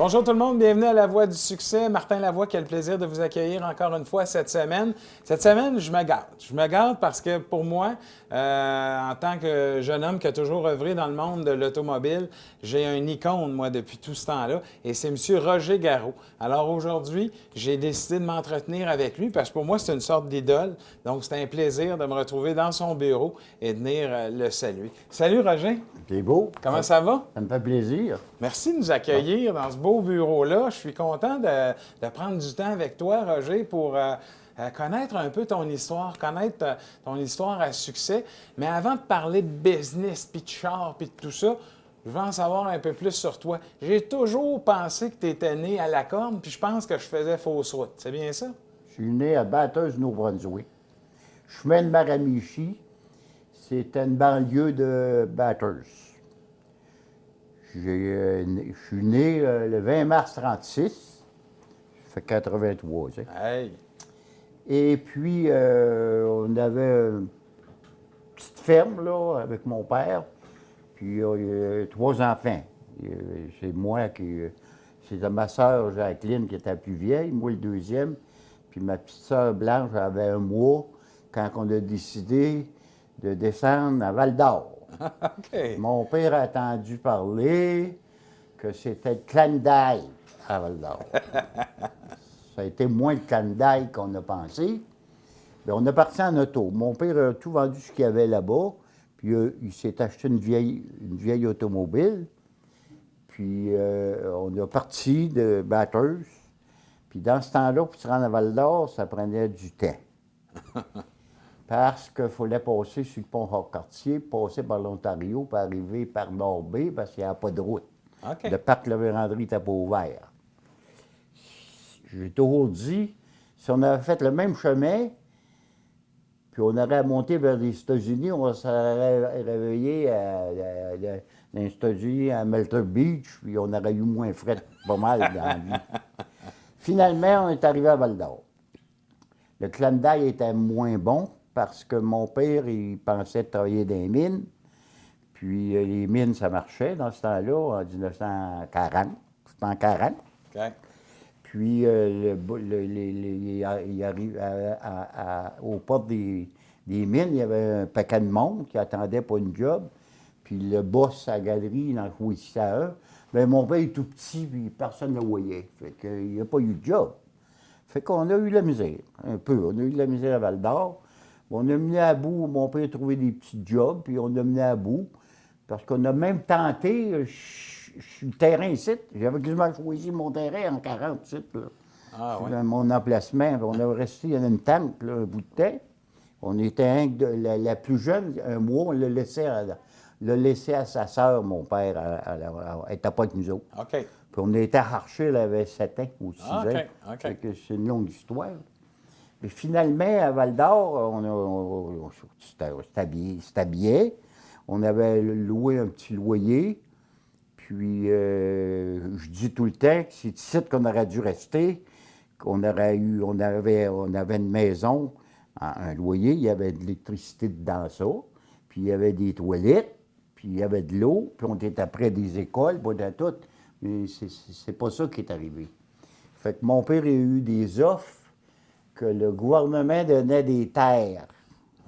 Bonjour tout le monde, bienvenue à La Voix du succès. Martin Lavoie qui a le plaisir de vous accueillir encore une fois cette semaine. Cette semaine, je me gâte. Je me gâte parce que pour moi, en tant que jeune homme qui a toujours œuvré dans le monde de l'automobile, j'ai un icône, moi, depuis tout ce temps-là, et c'est M. Roger Garreau. Alors aujourd'hui, j'ai décidé de m'entretenir avec lui parce que pour moi, c'est une sorte d'idole. Donc, c'est un plaisir de me retrouver dans son bureau et de venir le saluer. Salut Roger! C'est beau. Comment ça va? Ça me fait plaisir. Merci de nous accueillir dans ce beau bureau-là. Je suis content de prendre du temps avec toi, Roger, pour connaître un peu ton histoire, connaître ton histoire à succès. Mais avant de parler de business, puis de char, puis de tout ça, je veux en savoir un peu plus sur toi. J'ai toujours pensé que tu étais né à la corne, puis je pense que je faisais fausse route. C'est bien ça? Je suis né à Bathurst, Nouveau-Brunswick. Chemin de Maramichi, c'était une banlieue de Bathurst. Je suis né le 20 mars 36, ça fait 83 ans. Hey! Et puis, on avait une petite ferme, là, avec mon père, puis il y a 3 enfants. C'est moi qui... C'était ma sœur Jacqueline qui était la plus vieille, moi le deuxième, puis ma petite sœur Blanche avait 1 mois quand on a décidé de descendre à Val-d'Or. OK. Mon père a entendu parler que c'était le Clandaille à Val-d'Or. Ça a été moins le Clandaille qu'on a pensé. Mais on est parti en auto. Mon père a tout vendu ce qu'il y avait là-bas, puis il s'est acheté une vieille automobile. Puis on est parti de Bathurst. Puis dans ce temps-là, pour se rendre à Val-d'Or, ça prenait du temps. Parce qu'il fallait passer sur le pont Hors-Cartier, passer par l'Ontario, puis arriver par Nord-Bay, parce qu'il n'y avait pas de route. OK. Le parc La Vérandrie n'était pas ouvert. J'ai toujours dit, si on avait fait le même chemin, puis on aurait monté vers les États-Unis, on serait réveillé dans les États-Unis, à Melter Beach, puis on aurait eu moins frais, pas mal dans la vie. Finalement, on est arrivé à Val-d'Or. Le Clandaille était moins bon, parce que mon père, il pensait travailler dans les mines. Puis les mines, ça marchait dans ce temps-là, en 1940. C'était en 40. OK. Puis il arrive aux portes des mines, il y avait un paquet de monde qui attendait pour une job. Puis le boss à la galerie, il en choisissait un. Bien, mon père est tout petit, puis personne ne le voyait. Fait qu'il n'a pas eu de job. Fait qu'on a eu de la misère, un peu. On a eu de la misère à Val-d'Or. On a mené à bout, mon père a trouvé des petits jobs, puis on a mené à bout. Parce qu'on a même tenté, le terrain ici, j'avais quasiment choisi mon terrain en 40 ici, là. Ah oui? Dans mon emplacement. On a resté, il y en a une tente, là, un bout de temps. On était la plus jeune, 1 mois, on l'a laissé à sa sœur, mon père, elle n'était pas avec nous autres. OK. Puis on a été arrachés, elle avait 7 ans ou 6 Ah, ans. OK, OK. Fait que c'est une longue histoire. Mais finalement, à Val-d'Or, c'était bien. On avait loué un petit loyer. Puis, je dis tout le temps que c'est ici qu'on aurait dû rester, on avait une maison, un loyer, il y avait de l'électricité dedans ça, puis il y avait des toilettes, puis il y avait de l'eau, puis on était près des écoles, pas de tout. Mais c'est pas ça qui est arrivé. Fait que mon père a eu des offres que le gouvernement donnait des terres.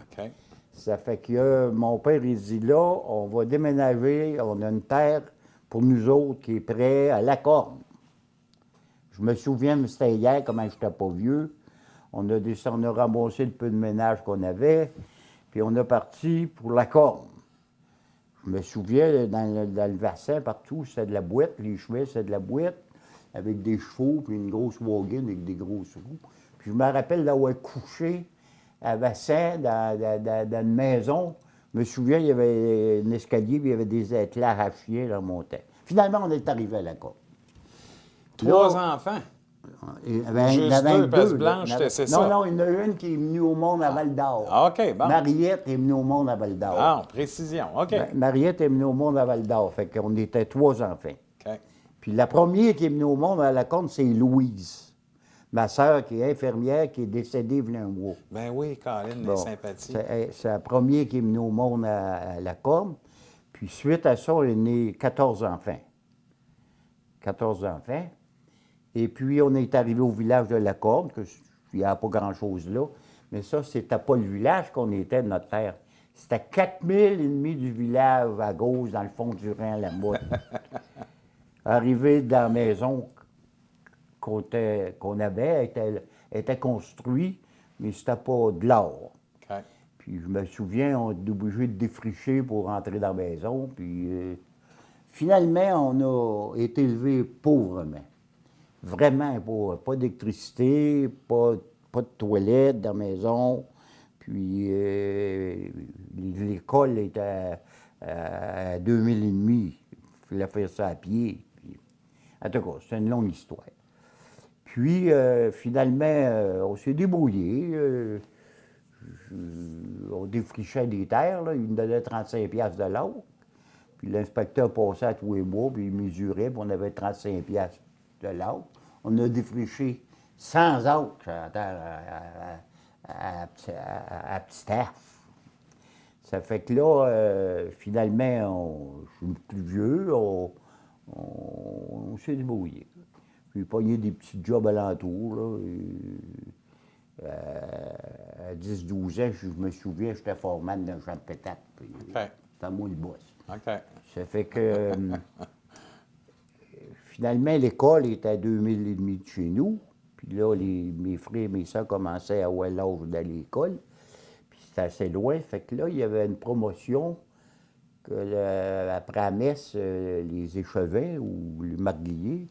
OK. Ça fait que mon père, il dit là, on va déménager, on a une terre pour nous autres qui est près à La Corne. Je me souviens, mais c'était hier, comment je n'étais pas vieux. On a remboursé le peu de ménage qu'on avait, puis on est parti pour La Corne. Je me souviens, dans le bassin, partout, c'était de la boîte, les chevets, c'était de la boîte, avec des chevaux, puis une grosse wagon avec des grosses roues. Puis je me rappelle d'avoir couché à bassin, dans une maison. Je me souviens, il y avait un escalier, puis il y avait des éclairs à chier, là, montant. Finalement, on est arrivé à La Corne. 3 enfants. Il y avait Juste 2, parce que là. Blanche, c'est ça. Non, il y en a une qui est venue au monde à Val-d'Or. Ah, OK, bon. Mariette est venue au monde à Val-d'Or. Ah, précision. OK. Mariette est venue au monde à Val-d'Or. Fait qu'on était 3 enfants. OK. Puis la première qui est venue au monde à La Corne, c'est Louise. Ma sœur, qui est infirmière, qui est décédée il y a 1 mois. Ben oui, Colin, Bon, les sympathies. c'est la première qui est venue au monde à La Corne. Puis suite à ça, on est né 14 enfants. 14 enfants. Et puis, on est arrivé au village de la Corne, que il n'y a pas grand-chose là. Mais ça, c'était pas le village qu'on était de notre terre. C'était 4000 du village à gauche, dans le fond du Rhin, la motte. Arrivé dans la maison qu'on avait, était construite, mais c'était pas de l'or. OK. Puis je me souviens, on était obligé de défricher pour rentrer dans la maison. Puis finalement, on a été élevé pauvrement. Vraiment pauvre. Pas d'électricité, pas de toilette dans la maison. Puis l'école était à 2000 et il fallait faire ça à pied. Puis, en tout cas, c'est une longue histoire. Puis finalement, on s'est débrouillé. On défrichait des terres, là. Il nous donnait 35$ de l'or. Puis l'inspecteur passait à tous les mois, puis il mesurait, puis on avait 35$ de l'or. On a défriché 100 acres à terre à petit terre. Ça fait que là, finalement, je suis plus vieux, on s'est débrouillé. Puis il pogné des petits jobs alentours, là. À 10-12 ans, je me souviens, j'étais foreman d'un champ de pétate. Puis c'était moi le boss. OK. Ça fait que finalement, l'école était à 2000 de chez nous. Puis là, mes frères et mes soeurs commençaient à avoir l'âge d'aller à l'école. Puis c'était assez loin. Fait que là, il y avait une promotion que après la messe, les échevins ou les marguilliers,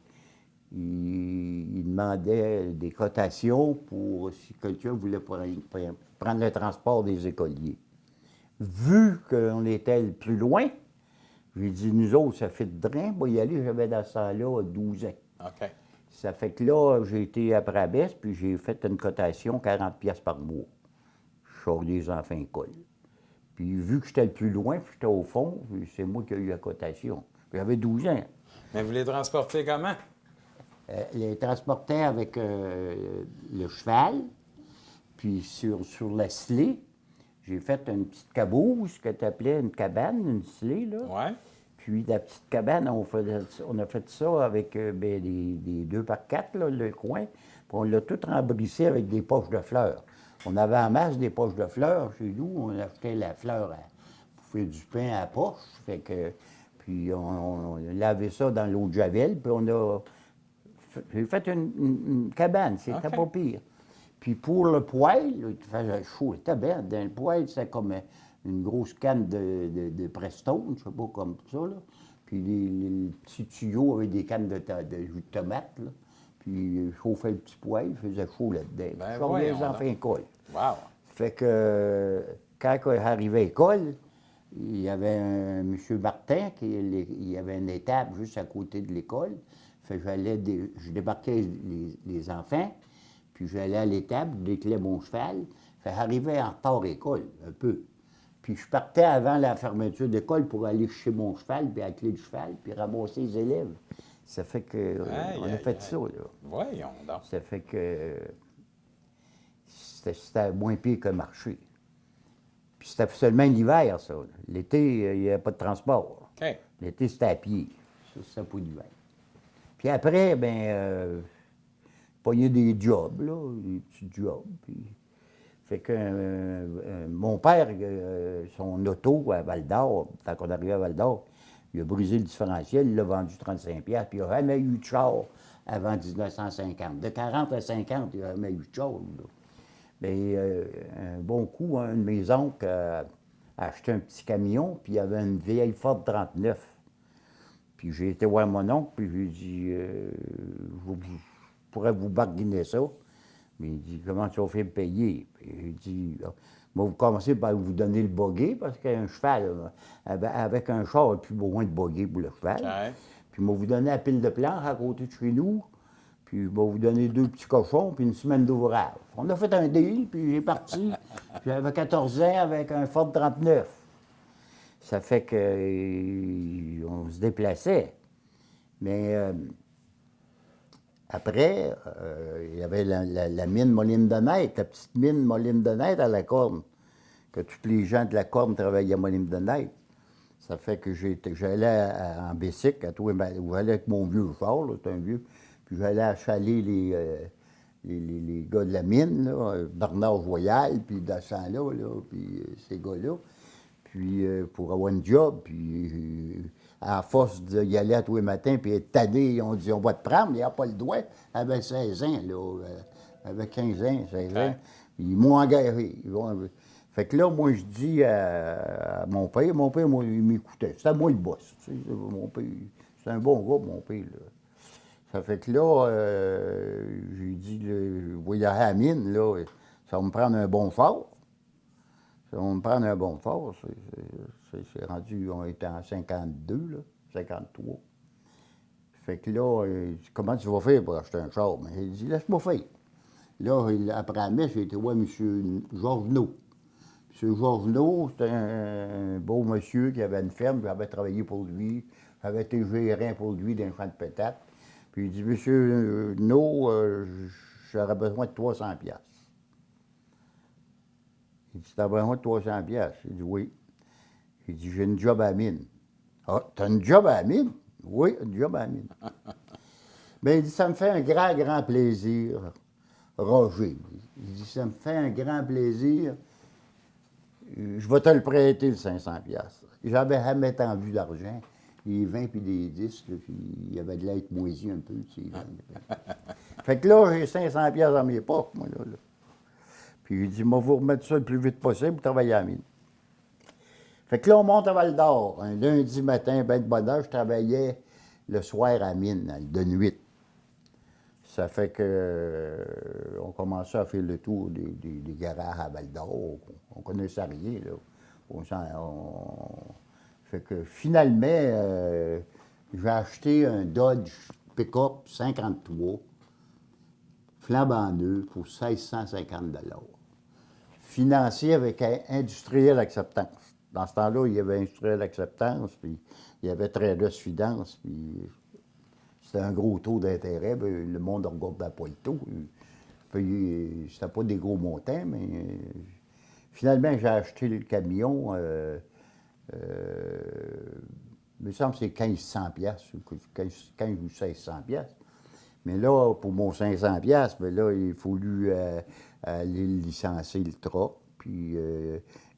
ils demandaient des cotations pour si quelqu'un voulait prendre le transport des écoliers. Vu qu'on était le plus loin, j'ai dit, nous autres, ça fait de drain, moi y aller, j'avais dans ce temps-là 12 ans. OK. Ça fait que là, j'ai été après la baisse, puis j'ai fait une cotation 40$ par mois. Je sors des enfants à l'école. Puis vu que j'étais le plus loin, puis j'étais au fond, c'est moi qui ai eu la cotation. J'avais 12 ans. Mais vous les transportez comment? Les transportais avec le cheval, puis sur la slée, j'ai fait une petite caboose que tu appelais une cabane, une slée, là. Oui. Puis la petite cabane, on a fait ça avec des 2x4, là, le coin, puis on l'a tout rembrissé avec des poches de fleurs. On avait en masse des poches de fleurs chez nous, on achetait la fleur pour faire du pain à la poche, fait que, puis on lavait ça dans l'eau de Javel, puis j'ai fait une cabane, c'était pas pire. Puis pour le poêle, il faisait chaud, c'était bien. Dans le poêle, c'était comme une grosse canne de Prestone, je sais pas, comme ça, là. Puis les petits tuyaux avec des cannes de jus de tomate, là. Puis chauffait le petit poêle, il faisait chaud là-dedans. Ben Je sortais les voyons enfants à l'école. Wow. Fait que quand j'arrivais à l'école, il y avait un M. Martin, il y avait une étape juste à côté de l'école. Fait que je débarquais les enfants, puis j'allais à l'étable, je déclais mon cheval. Fait que j'arrivais en retard à l'école, un peu. Puis je partais avant la fermeture d'école pour aller chez mon cheval, puis à la clé du cheval, puis ramasser les élèves. Ça fait que on a fait ça, là. Voyons donc. Ça fait que c'était moins pire que marcher. Puis c'était seulement l'hiver, ça. L'été, il n'y avait pas de transport. OK. L'été, c'était à pied. Ça, c'était pas l'hiver. Puis après, pogner des jobs, là, des petits jobs. Puis fait que mon père, son auto à Val-d'Or, quand on arrivait à Val-d'Or, il a brisé le différentiel, il l'a vendu 35$, puis il n'a jamais eu de char avant 1950. De 40 à 50, il n'a jamais eu de char, là. Bien, un bon coup, un de mes oncles a acheté un petit camion, puis il y avait une vieille Ford 39. Puis j'ai été voir mon oncle, puis je lui ai dit, je pourrais vous barguiner ça. Mais il dit, comment tu vas faire payer? Puis il dit, moi, vous commencez par vous donner le buggy, parce qu'un cheval, avec un char, il n'y a plus besoin de buggy pour le cheval. OK. Puis moi, vous donner la pile de planches à côté de chez nous, puis je vais vous donner 2 petits cochons, puis une semaine d'ouvrage. On a fait un deal, puis j'ai parti. J'avais 14 ans avec un Ford 39. Ça fait qu'on se déplaçait. Mais après, il y avait la mine Moline-de-Nette, la petite mine Moline-de-Nette à la Corne, que tous les gens de la Corne travaillaient à Moline-de-Nette. Ça fait que j'allais en Bessic, j'allais avec mon vieux char, là, c'est un vieux, puis j'allais achaler les gars de la mine, là, Bernard Voyal, puis dans ce temps-là, puis ces gars-là, puis pour avoir une job, puis à force d'y aller à tous les matins, puis être tanné, on dit, on va te prendre, il n'a pas le droit. Elle avait 16 ans, là, elle avait 15 ans, 16 ans, ils m'ont engagé. Fait que là, moi, je dis à mon père, moi, il m'écoutait. C'était moi le boss. Tu sais, mon père, c'est un bon gars, mon père. Là. Ça fait que là, j'ai dit, là, je vais y aller à la mine, là, ça va me prendre un bon fort. Ça va me prendre un bon fort. C'est rendu, on était en 52, là, 53. Fait que là, il dit, comment tu vas faire pour acheter un char? Mais il dit, laisse-moi faire. Là, après la messe, j'ai été voir M. Georgenot. M. Georgenot, c'était un beau monsieur qui avait une ferme, j'avais travaillé pour lui, j'avais été gérant pour lui dans un champ de pétates. Puis il dit, Monsieur No, j'aurais besoin de 300 piastres. Il dit, t'as besoin de 300 piastres? Il dit, oui. Il dit, j'ai une job à la mine. Ah, t'as une job à la mine? Oui, une job à la mine. Bien, il dit, ça me fait un grand, grand plaisir, Roger. Il dit, ça me fait un grand plaisir. Je vais te le prêter, le 500 piastres. J'avais jamais tant vu d'argent. Des 20 puis des 10, là, puis il y avait de l'aide moisi un peu, tu sais. Fait que là, j'ai 500 piastres dans mes poches, moi, là. Puis il dit, moi, vous remettre ça le plus vite possible pour travailler à la mine. Fait que là, on monte à Val-d'Or. Un lundi matin, ben de bonne heure, je travaillais le soir à la mine, de nuit. Ça fait que on commençait à faire le tour des garages à Val-d'Or. On connaissait rien, là. Fait que finalement, j'ai acheté un Dodge pick-up 53, flambant neuf, pour 1650 $. Financé avec Industriel Acceptance. Dans ce temps-là, il y avait Industriel Acceptance, puis il y avait Traders Finance, puis c'était un gros taux d'intérêt. Bien, le monde ne regardait pas le taux. C'était pas des gros montants, mais finalement, j'ai acheté le camion. Il me semble que c'est 1500 piastres, 15 ou 1600 piastres. Mais là, pour mon 500 piastres, bien là, il a fallu aller licencier le troc, puis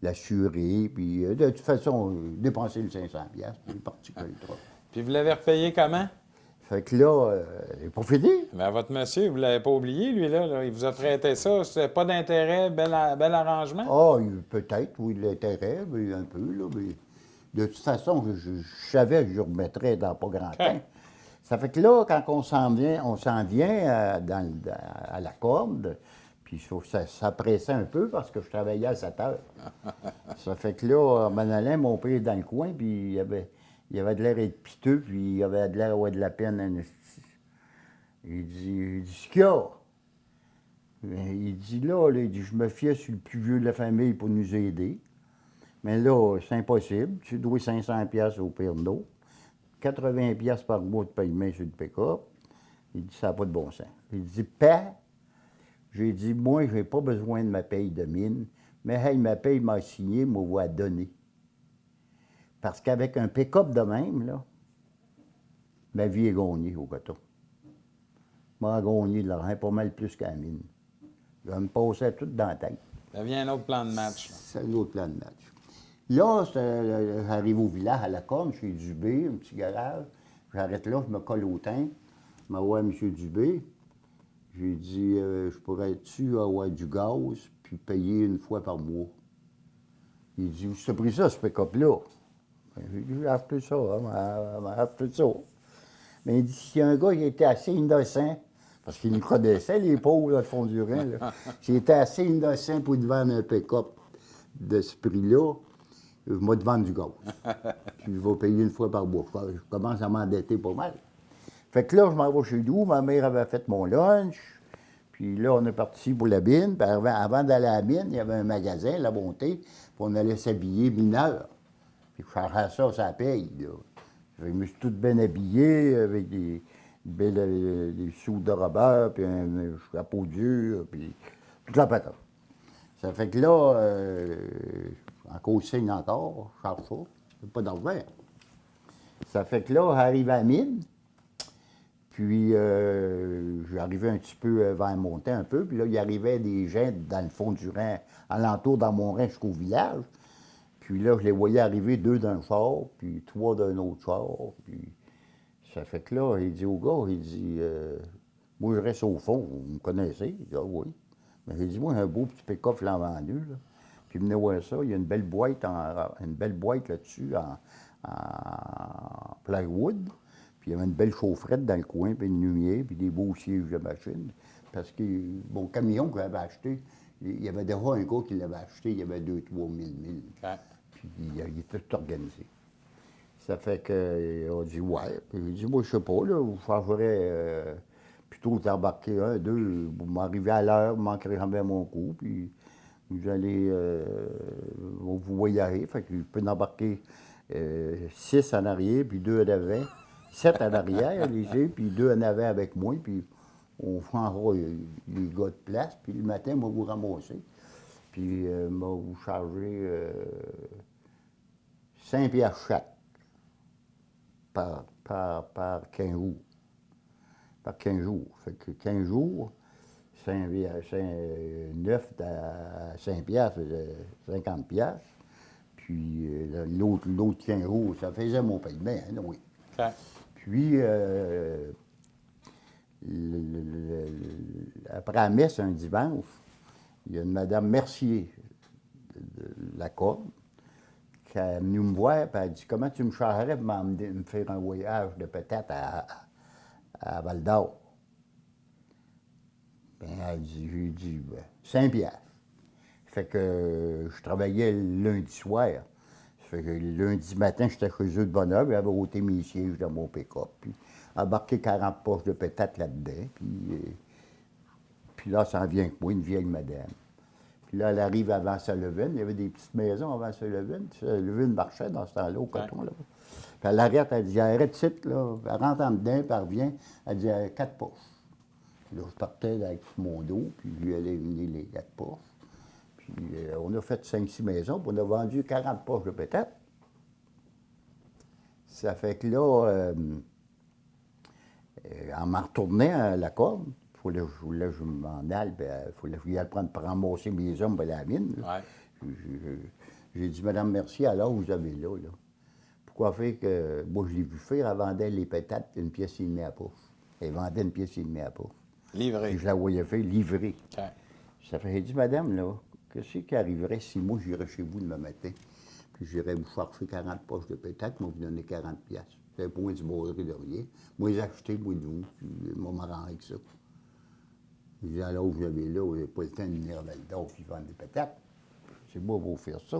l'assurer, puis de toute façon, dépenser le 500 piastres, puis parti que le troc. Puis vous l'avez repayé comment? Fait que là, il n'est pas fini. Bien, votre monsieur, vous ne l'avez pas oublié, lui, là. Il vous a prêté ça. C'est pas d'intérêt, bel arrangement? Ah, peut-être, oui, l'intérêt, mais un peu, là. Mais de toute façon, je savais que je remettrais dans pas grand temps. Ça fait que là, quand on s'en vient à la corde, puis ça pressait un peu parce que je travaillais à 7 heures. Ça fait que là, en m'en allant, mon père est dans le coin, puis il avait de l'air d'être piteux, puis il avait de l'air d'avoir de la peine à esti. Il dit, ce qu'il y a? Il dit, là, il dit, je me fiais sur le plus vieux de la famille pour nous aider. Mais là, c'est impossible. Tu dois 500 piastres au Père d'eau, 80 piastres par mois de paiement sur le pick-up. Il dit, ça n'a pas de bon sens. Il dit, père, j'ai dit, moi, je n'ai pas besoin de ma paye de mine, mais hey, ma paye m'a signé, moi, va la donner. Parce qu'avec un pick-up de même, là, ma vie est gagnée au coton. M'a gagné de l'argent, pas mal plus qu'à la mine. Je me passais tout dans la tête. Ça devient un autre plan de match. C'est un autre plan de match. Là, j'arrive au village, à la corne, chez Dubé, un petit garage. J'arrête là, je me colle au teint. Je m'envoie à M. Dubé. J'ai dit, je pourrais-tu avoir du gaz, puis payer une fois par mois? Il dit, où tu as pris ça, ce pick-up-là? J'ai dit, j'ai acheté ça, j'ai acheté ça. Mais il dit, s'il y a un gars qui était assez innocent, parce qu'il nous connaissait, les pauvres, là, le fond du Rhin, là. S'il était assez innocent pour te vendre un pick-up de ce prix-là, je vais te vendre du gaz. Puis je vais payer une fois par mois. Je commence à m'endetter pas mal. Fait que là, je m'en vais chez nous. Ma mère avait fait mon lunch. Puis là, on est parti pour la mine. Puis avant d'aller à la mine, il y avait un magasin, La Bonté, puis on allait s'habiller mineur. Puis je faisais ça, ça paye, là. Je me suis tout bien habillé avec des sous de robeur, puis un chapeau dur, puis toute la patate. Ça fait que là, en consigne encore, je charge ça. pas d'argent. Ça fait que là, j'arrive à la mine, puis j'arrivais un petit peu vers monter un peu, puis là, il y arrivait des gens dans le fond du rang, alentour dans mon rang jusqu'au village. Puis là, je les voyais arriver 2 d'un char, puis 3 d'un autre char, puis ça fait que là, il dit au gars, il dit, moi, je reste au fond, vous me connaissez? Il dit, ah oui. Mais il dit, moi, un beau petit pick-up l'an vendu, là. Puis venez voir ça, il y a une belle boîte, là-dessus en plywood. Puis il y avait une belle chaufferette dans le coin, puis une lumière, puis des beaux sièges de machine. Parce que mon camion que j'avais acheté, il y avait déjà un gars qui l'avait acheté, il y avait 2-3 000. OK. Puis il était tout organisé. Ça fait qu'on dit, ouais. Puis il dit, moi, je sais pas, là, vous changerez plutôt d'embarquer 1, 2, vous m'arrivez à l'heure, vous manquerez jamais mon coup, puis vous allez, vous voyagez. Fait que je peux en embarquer 6 en arrière, puis 2 en avant, 7 en arrière, léger, puis 2 en avant avec moi, puis on changera les gars de place, puis le matin, moi, vous ramasser. Puis, moi, vous charger 5 piastres chaque par 15 jours. Par 15 jours. Fait que 15 jours, 9 à 5 piastres, faisait 50 piastres. Puis l'autre 15 jours, ça faisait mon paiement, hein, oui. OK. Puis, après la messe, un dimanche, il y a une Madame Mercier de la Corne qui est venue me voir, puis elle dit, comment tu me chargerais pour me faire un voyage de peut-être à Val-d'Or? Bien, j'ai dit, 5 piastres. Fait que je travaillais le lundi soir. Fait que le lundi matin, j'étais chez eux de bonne heure, j'avais ôté mes sièges dans mon pick-up, puis embarqué 40 poches de pétate là-dedans, puis là, ça en vient avec moi, une vieille madame. Puis là, elle arrive avant Sullivan, il y avait des petites maisons avant Sullivan. Sullivan marchait dans ce temps-là, au coton, là. Puis elle arrête, elle dit, arrête site, là, elle rentre en dedans, puis elle revient, elle dit, 4 poches. Là, je partais avec mon dos, puis je lui allais venir les 4 poches. Puis on a fait 5-6 maisons, puis on a vendu 40 poches de pétate. Ça fait que là, en m'en retournant à la Corne, il fallait que je m'en aille, il fallait que j'y aille pour ramasser mes hommes pour la mine. Ouais. J'ai dit, Madame Mercier, alors vous avez là. Pourquoi faire que. Moi, je l'ai vu faire, elle vendait les pétates une pièce et demie à poche. Elle vendait une pièce et demie à poche. Livré. Puis je la voyais faire livrer. OK. Ça fait, j'ai dit, Madame, là, qu'est-ce qui arriverait si moi, j'irais chez vous demain matin, puis j'irais vous chercher 40 poches de pétates, moi, vous donnez 40 piastres. Vous n'avez pas du borderie de rien. Moi, les acheter, moi, de vous, puis moi, m'arranger avec ça. Je dis, alors, vous avez là, vous n'avez pas le temps de venir à Val-d'Or puis vendre des pétates. C'est moi, pour faire ça.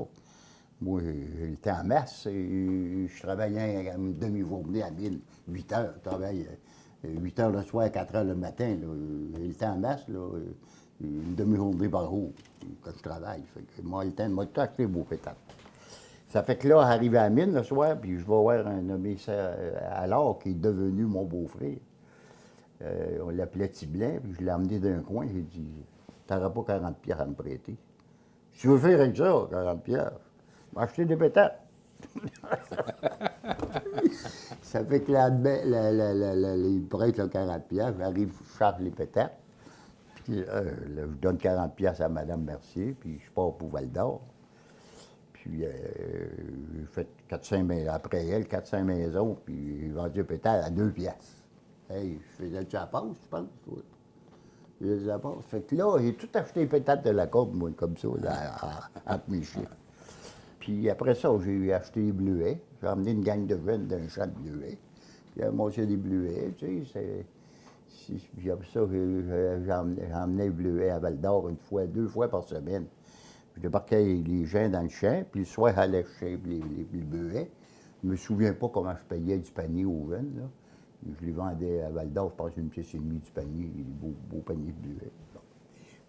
Moi, j'ai le temps en masse. Et je travaillais à une demi-journée à 8 heures. Je travaille 8 heures le soir, 4 heures le matin. Là. J'ai le temps en masse, là, une demi-journée par jour quand je travaille. Fait que moi, le temps de tout acheter beaux pétates. Ça fait que là, arrivé à la mine le soir, puis je vais voir un nommé alors qui est devenu mon beau-frère. On l'appelait Tiblan, puis je l'ai emmené d'un coin, j'ai dit, t'auras pas 40 piastres à me prêter. Si tu veux faire avec ça, 40 piastres, m'acheter des pétates. Ça fait que il prête le 40 piastres, j'arrive, je charge les pétates, puis là, je donne 40 piastres à Mme Mercier, puis je pars pour Val-d'Or. Puis j'ai fait 400 maisons, après elle, 400 maisons, puis j'ai vendu un pétale à 2 piastres. Hey, je faisais-tu la passe, je pense? Oui. Je faisais la passe. Fait que là, j'ai tout acheté les pétates de la corde, moi, comme ça, là, entre mes chiens. Puis après ça, j'ai acheté des bleuets. J'ai emmené une gang de jeunes d'un champ de bleuets. Puis j'ai monté des bleuets, tu sais. Puis après ça, j'ai emmené les bleuets à Val-d'Or 2 fois par semaine. Je débarquais les gens dans le champ, puis le soir, j'allais chercher les bleuets. Je ne me souviens pas comment je payais du panier aux jeunes, là. Je les vendais à Val-d'Or, je pense, une pièce et demie du panier, des beaux paniers de bleuets. Bon.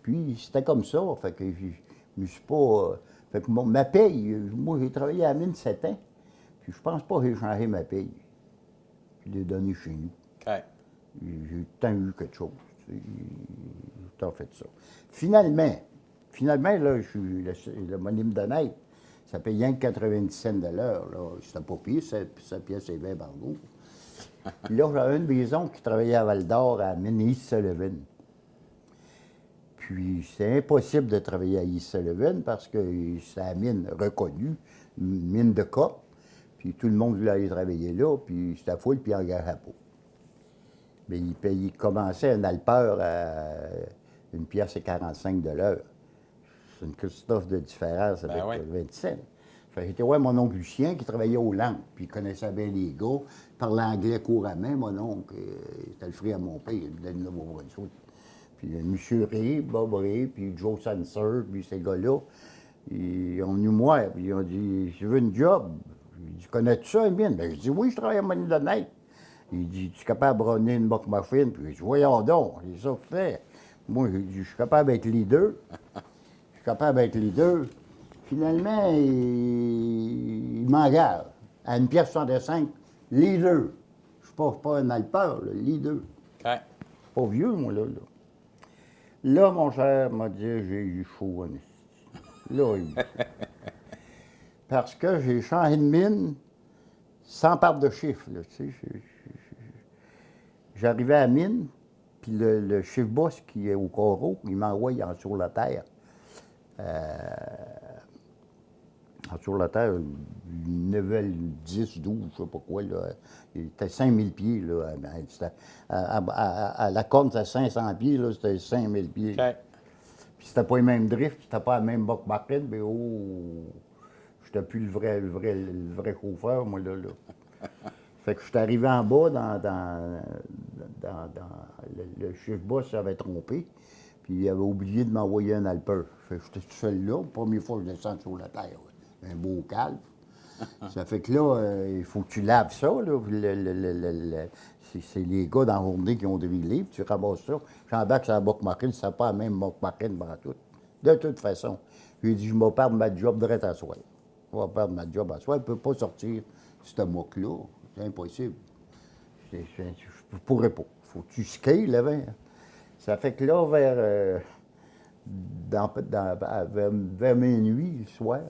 Puis c'était comme ça, fait que je me suis pas. Fait que ma paye, moi j'ai travaillé à la mine 7 ans, puis je pense pas que j'ai changé ma paye. Je l'ai donnée chez nous. OK. J'ai tant eu quelque chose. J'ai tant fait ça. Finalement, là, je suis le monime d'honnête. Ça payait rien que 90 cents de l'heure. Là. C'était pas pire, sa pièce et 20 par jour. Puis là, j'avais une maison qui travaillait à Val-d'Or, à mine East Sullivan. Puis c'est impossible de travailler à East Sullivan parce que c'est une mine reconnue, une mine de copre. Puis tout le monde voulait aller travailler là, puis c'était full, puis il n'engageait pas. Mais il commençait un alpeur à une pièce et 45 de l'heure. C'est une Christophe de différence avec 27. Fait que j'étais voir mon oncle Lucien qui travaillait aux Landes, puis il connaissait bien les gars, il parlait anglais couramment, mon oncle. Il était le frère à mon père, il venait de Nouveau-Brunswick. Puis M. Ray, Bob Ray, puis Joe Sanser, puis ces gars-là, ils ont venu moi, puis ils ont dit « Je veux une job. » J'ai dit « Connais-tu ça, Emile? » Ben, je dis « Oui, je travaille à Mine de Neige. » Il dit « Tu es capable de brunner une boc machine? » Puis j'ai dit « Voyons donc, c'est ça que je fais. » Moi, j'ai dit « Je suis capable d'être leader. » Je suis capable d'être leader. Finalement, il m'engage à une pièce 65, leader. Je ne suis pas un alpeur, là, leader. OK. Pas vieux, moi, là. Là, mon cher m'a dit, j'ai eu chaud, en esti. Là, parce que j'ai changé de mine sans part de chiffre, là, tu sais. J'arrivais à la mine, puis le chief boss qui est au coraux, il m'envoie sur la terre. Sur la terre, une level 10, 12, je sais pas quoi, là. Il était 5000 pieds, là. À la corne, c'était 500 pieds, là, c'était 5000 pieds. OK. Puis c'était pas les mêmes drifts, c'était pas la même boc marine, mais j'étais plus le vrai chauffeur, moi, là. Fait que je suis arrivé en bas le chef boss s'avait trompé, puis il avait oublié de m'envoyer un alpeur. Fait que j'étais tout seul là, première fois que je descends sur la terre. Un beau calme. Ça fait que là, il faut que tu laves ça. Là. C'est les gars dans la journée qui ont drillé, puis tu ramasses ça. J'embarque sur la boc marine, c'est pas la même boc marine pendant tout. De toute façon. J'ai dit, je vais perdre ma job direct à soir. Je vais perdre ma job à soir. Je ne peux pas sortir ce moc-là. C'est impossible. Je ne pourrais pas. Faut que tu skis, là, hein. Ça fait que là, vers minuit, le soir,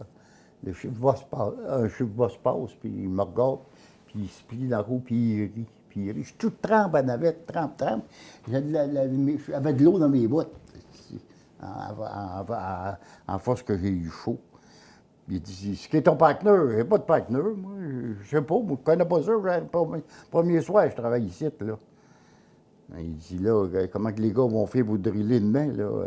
le chef boss passe, puis il me regarde, puis il se plie dans la roue, puis il rit. Puis il rit. Je suis tout trempe à navette, trempe. J'avais de l'eau dans mes bottes, en force que j'ai eu chaud. Il dit, c'est qui est ton partenaire? Il n'y a pas de partenaire, moi. Je sais pas, moi, je ne connais pas ça. Premier soir, je travaille ici, là. Il dit, là, comment que les gars vont faire pour driller demain, là?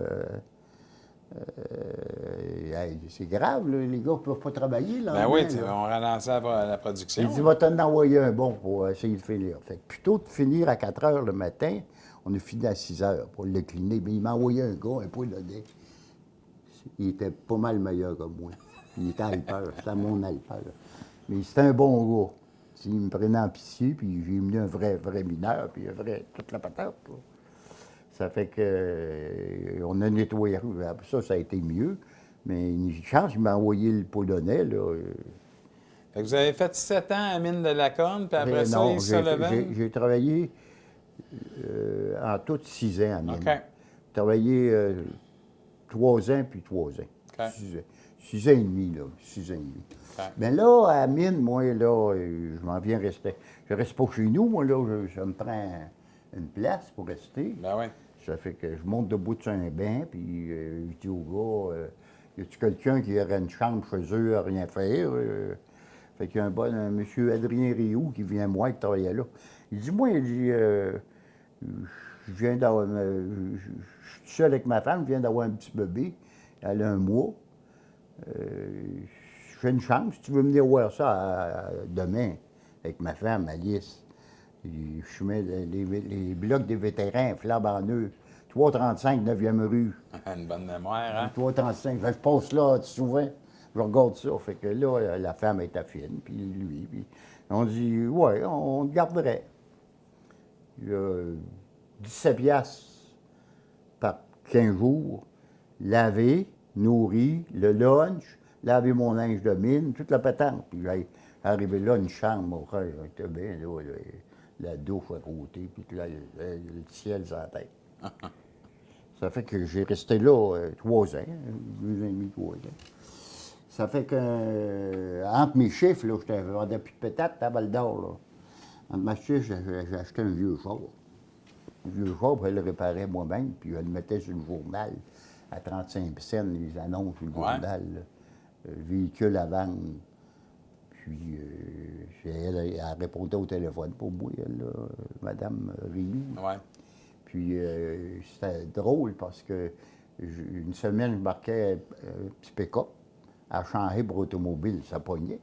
C'est grave, là, les gars ne peuvent pas travailler, là. Ben oui, on ralentit la production. Il dit, va t'en envoyer un bon pour essayer de finir. Fait que plutôt de finir à 4 heures le matin, on a fini à 6 heures pour le cliner. Mais il m'a envoyé un gars, un poilonnet. Il était pas mal meilleur que moi. Il était alpeur, c'était mon alpeur. Mais c'était un bon gars. Il me prenait en pitié, puis j'ai mis un vrai mineur, puis un vrai, toute la patate. Là. Ça fait que on a nettoyé. Après ça a été mieux. Mais une chance, il m'a envoyé le polonais, là. Fait que vous avez fait 7 ans à Mine de la Corne, puis après ça, non, il se levait? j'ai travaillé en tout 6 ans à Mine. OK. J'ai travaillé 3 ans, puis 3 ans. OK. 6 ans et demi, là. 6 ans et demi. OK. Mais là, à Mine, moi, là, je m'en viens rester. Je reste pas chez nous, moi, là. Ça me prend une place pour rester. Ben oui. Ça fait que je monte debout sur un banc, puis je dis au gars, y a-tu quelqu'un qui aurait une chambre chez eux à rien faire? Fait qu'il y a un monsieur Adrien Rioux qui vient moi, qui travaillait là. Il dit, moi, il dit, je viens d'avoir, je suis seul avec ma femme, je viens d'avoir un petit bébé, elle a 1 mois. J'ai une chambre, si tu veux venir voir ça demain avec ma femme, Alice. Je mets les blocs des vétérans, flambant-neuf, 335, 9e rue. Une bonne mémoire, hein? 335. Je passe là souvent, je regarde ça. Fait que là, la femme était fine, puis lui. Puis on dit, ouais, on te garderait. 17 piastres par 15 jours, laver, nourrir, le lunch, laver mon linge de mine, toute la patente. Puis j'ai arrivé là, une chambre, mon frère, j'étais bien là, la douche à côté, puis là, le ciel sur la tête. Ça fait que j'ai resté là 3 ans, 2 ans et demi, 3 ans. Ça fait que, entre mes chiffres, là, je vendais plus de pétates à Val d'Or, là. Entre mes chiffres, j'ai acheté un vieux char. Le vieux char, puis je le réparais moi-même, puis je le mettais sur le journal à 35 cents, les annonces sur le journal, là. Véhicule à vendre. Puis, elle répondait au téléphone pour moi, elle, là, Madame Rémy. Ouais. Puis, c'était drôle parce que une semaine, je marquais un petit pick-up à changer pour automobile, ça pognait.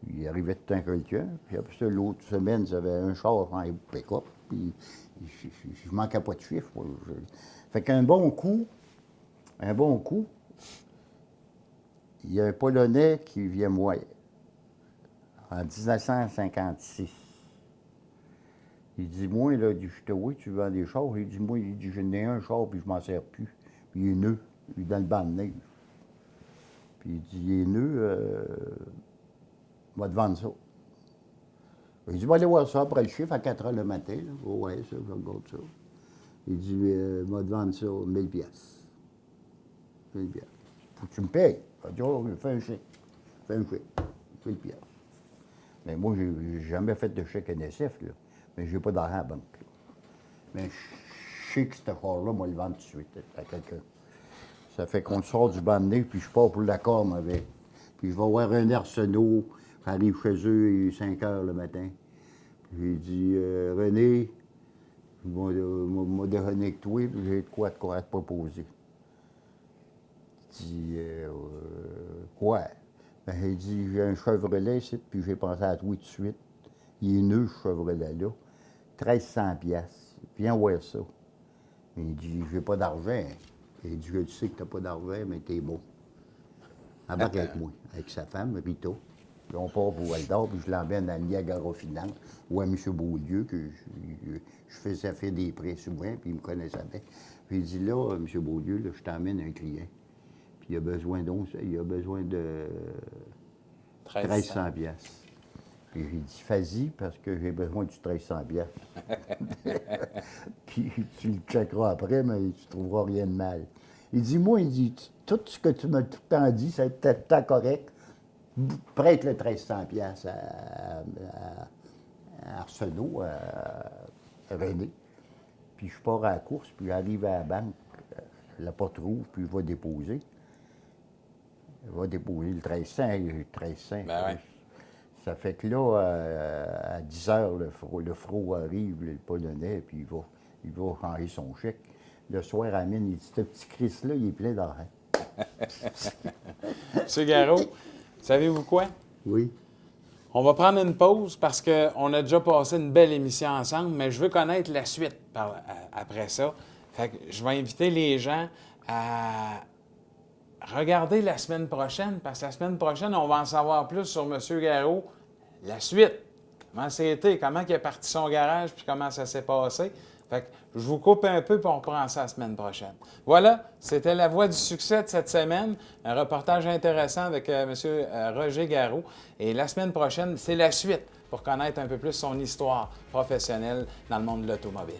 Puis, il arrivait tout un quelqu'un. Puis après ça, l'autre semaine, j'avais un char à changer pour pick-up. Puis, je manquais pas de chiffres. Fait qu'un bon coup, il y a un Polonais qui vient moi en 1956. Il dit, moi, là, je te vois, tu vends des chars. Il dit, moi, j'en ai un char, puis je m'en sers plus. Puis il est neuf, il est dans le banc de neige. Puis il dit, il est neuf, on va te vendre ça. Il dit, va aller voir ça après le chiffre à 4 h le matin. Là. Oh, ouais, ça, je regarde ça. Il dit, on va te vendre ça 1000 piastres. 1000 piastres. Faut que tu me payes. Il dit, oh, fais un chèque. Fais un chèque. 1000 piastres. Mais moi, j'ai jamais fait de chèque NSF, là. Mais j'ai pas d'argent à la banque. Là. Mais je sais que ce char-là, moi, le vendre tout de suite à quelqu'un. Ça fait qu'on sort du banc de neige, puis je pars pour la corne avec. Puis je vais voir René Arsenault. J'arrive chez eux, il est 5 h le matin. Puis il dit, René, je vais déjeuner avec toi, puis j'ai de quoi te proposer. Il dit, quoi? Ben, il dit, j'ai un Chevrolet ici, puis j'ai pensé à toi tout de suite. Il est neuf, ce Chevrolet-là. 1300 piastres. Viens voir ça. Il dit, j'ai pas d'argent. Il dit, je sais que t'as pas d'argent, mais t'es beau. Embarque avec moi, avec sa femme, Rita. Puis on part pour Val-d'Or, puis je l'emmène à Niagara Finance, ou à M. Beaulieu, que je faisais faire des prêts souvent, puis il me connaissait bien. Puis il dit, là, M. Beaulieu, là, je t'emmène un client. Puis il a besoin de 1300 piastres. Puis j'ai dit, vas-y, parce que j'ai besoin du 1300 piastres. Puis tu le checkeras après, mais tu trouveras rien de mal. Il dit, moi, il dit, tout ce que tu m'as tout le temps dit, c'est tout le temps correct. Prête le 1300 piastres à Arsenault, à René. Puis je pars à la course, puis j'arrive à la banque, la porte rouvre, puis je vais déposer. Je vais déposer le 1300, il y a eu 1300. Ben ouais. Ça fait que là, à 10 h, le frot arrive, le Polonais, puis il va changer son chèque. Le soir, à mine, il dit, ce petit Chris-là, il est plein d'argent. M. Garot, savez-vous quoi? Oui. On va prendre une pause parce qu'on a déjà passé une belle émission ensemble, mais je veux connaître la suite après ça. Fait que je vais inviter les gens à regarder la semaine prochaine, parce que la semaine prochaine, on va en savoir plus sur M. Garot, la suite. Comment c'était, comment il a parti son garage, puis comment ça s'est passé. Fait que je vous coupe un peu, puis on reprend ça la semaine prochaine. Voilà, c'était la voie du succès de cette semaine. Un reportage intéressant avec M. Roger Garot. Et la semaine prochaine, c'est la suite pour connaître un peu plus son histoire professionnelle dans le monde de l'automobile.